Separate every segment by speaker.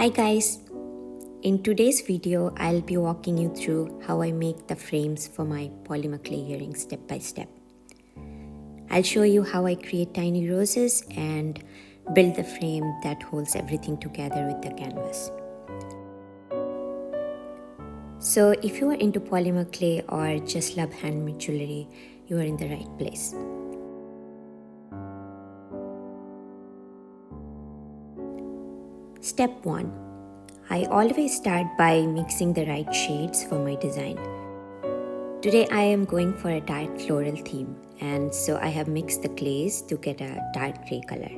Speaker 1: Hi guys! In today's video, I'll be walking you through how I make the frames for my polymer clay earrings step by step. I'll show you how I create tiny roses and build the frame that holds everything together with the canvas. So if you are into polymer clay or just love handmade jewelry, you are in the right place. Step 1. I always start by mixing the right shades for my design. Today I am going for a dark floral theme, and so I have mixed the clays to get a dark grey color.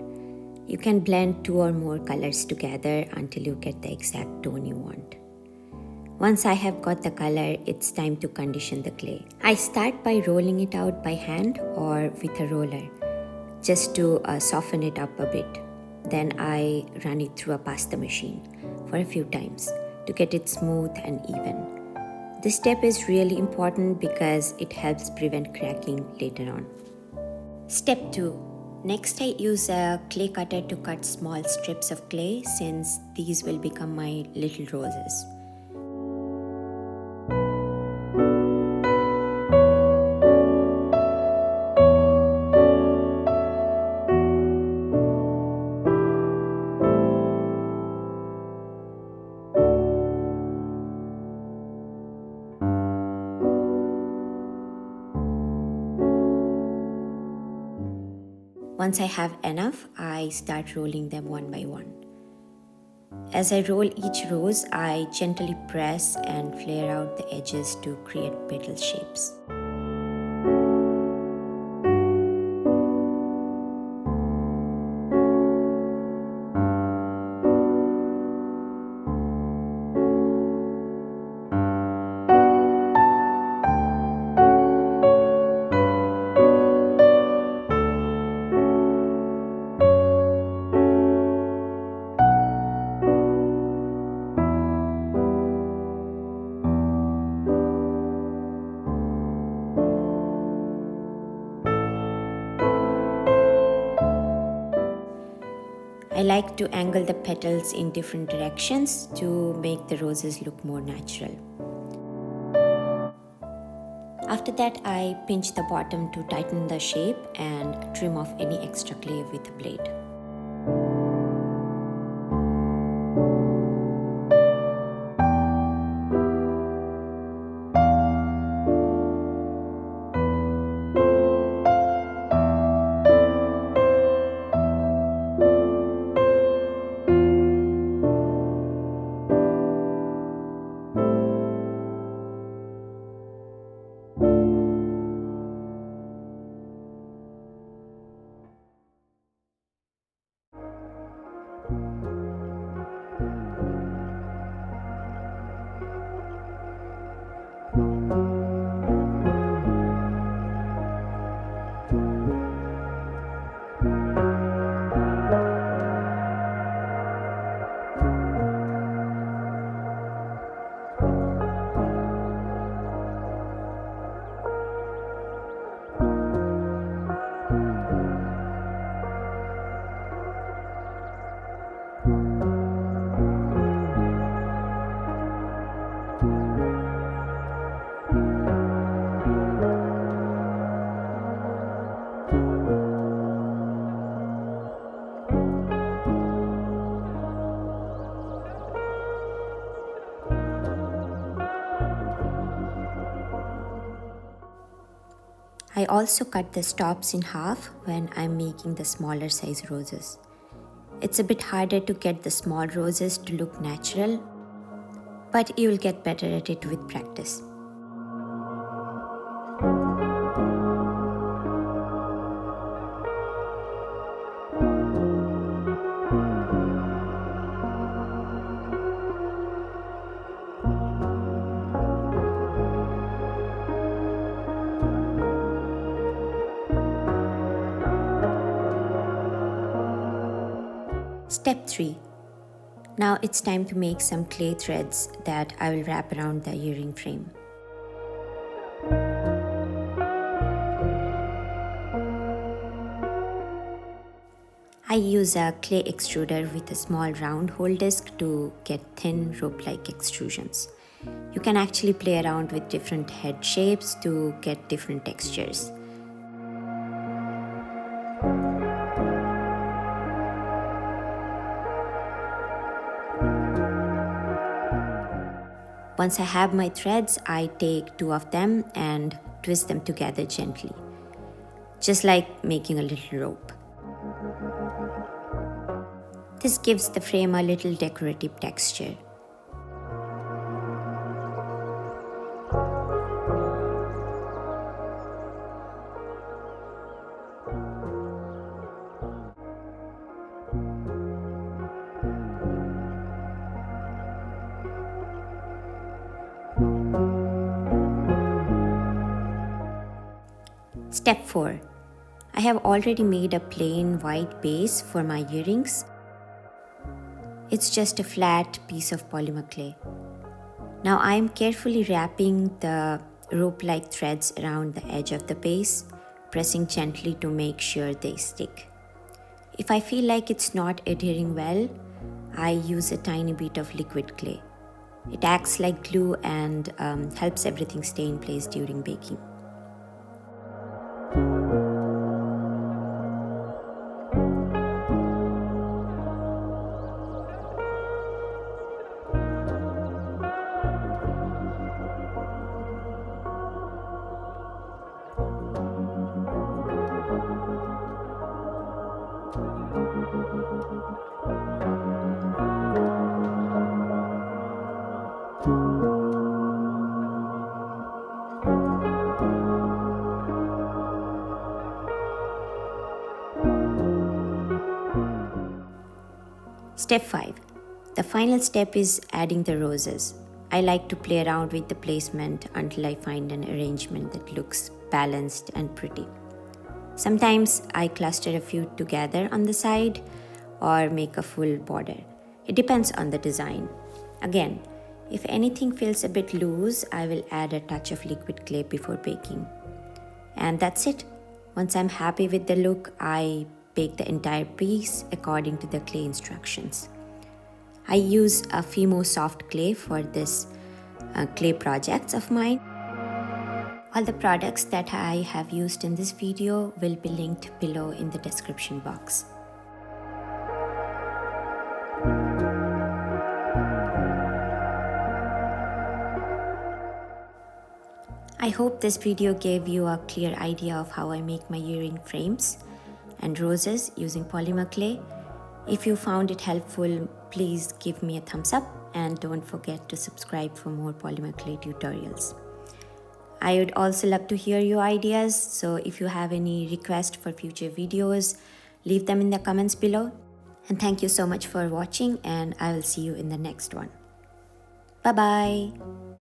Speaker 1: You can blend 2 or more colors together until you get the exact tone you want. Once I have got the color, it's time to condition the clay. I start by rolling it out by hand or with a roller, just to soften it up a bit. Then I run it through a pasta machine for a few times to get it smooth and even. This step is really important because it helps prevent cracking later on. Step 2. Next, I use a clay cutter to cut small strips of clay since these will become my little roses. Once I have enough, I start rolling them one by one. As I roll each rose, I gently press and flare out the edges to create petal shapes. I like to angle the petals in different directions to make the roses look more natural. After that, I pinch the bottom to tighten the shape and trim off any extra clay with a blade. I also cut the stops in half when I'm making the smaller size roses. It's a bit harder to get the small roses to look natural, but you will get better at it with practice. Step 3. Now it's time to make some clay threads that I will wrap around the earring frame. I use a clay extruder with a small round hole disc to get thin rope-like extrusions. You can actually play around with different head shapes to get different textures. Once I have my threads, I take 2 of them and twist them together gently, just like making a little rope. This gives the frame a little decorative texture. Step 4. I have already made a plain white base for my earrings. It's just a flat piece of polymer clay. Now I am carefully wrapping the rope-like threads around the edge of the base, pressing gently to make sure they stick. If I feel like it's not adhering well, I use a tiny bit of liquid clay. It acts like glue and helps everything stay in place during baking. Step 5. The final step is adding the roses. I like to play around with the placement until I find an arrangement that looks balanced and pretty. Sometimes I cluster a few together on the side or make a full border. It depends on the design. Again, if anything feels a bit loose, I will add a touch of liquid clay before baking. And that's it. Once I'm happy with the look, I bake the entire piece according to the clay instructions. I use a Fimo soft clay for this clay projects of mine. All the products that I have used in this video will be linked below in the description box. I hope this video gave you a clear idea of how I make my earring frames and roses using polymer clay. If you found it helpful, please give me a thumbs up and don't forget to subscribe for more polymer clay tutorials. I would also love to hear your ideas, so if you have any requests for future videos, leave them in the comments below. And thank you so much for watching, and I will see you in the next one. Bye bye.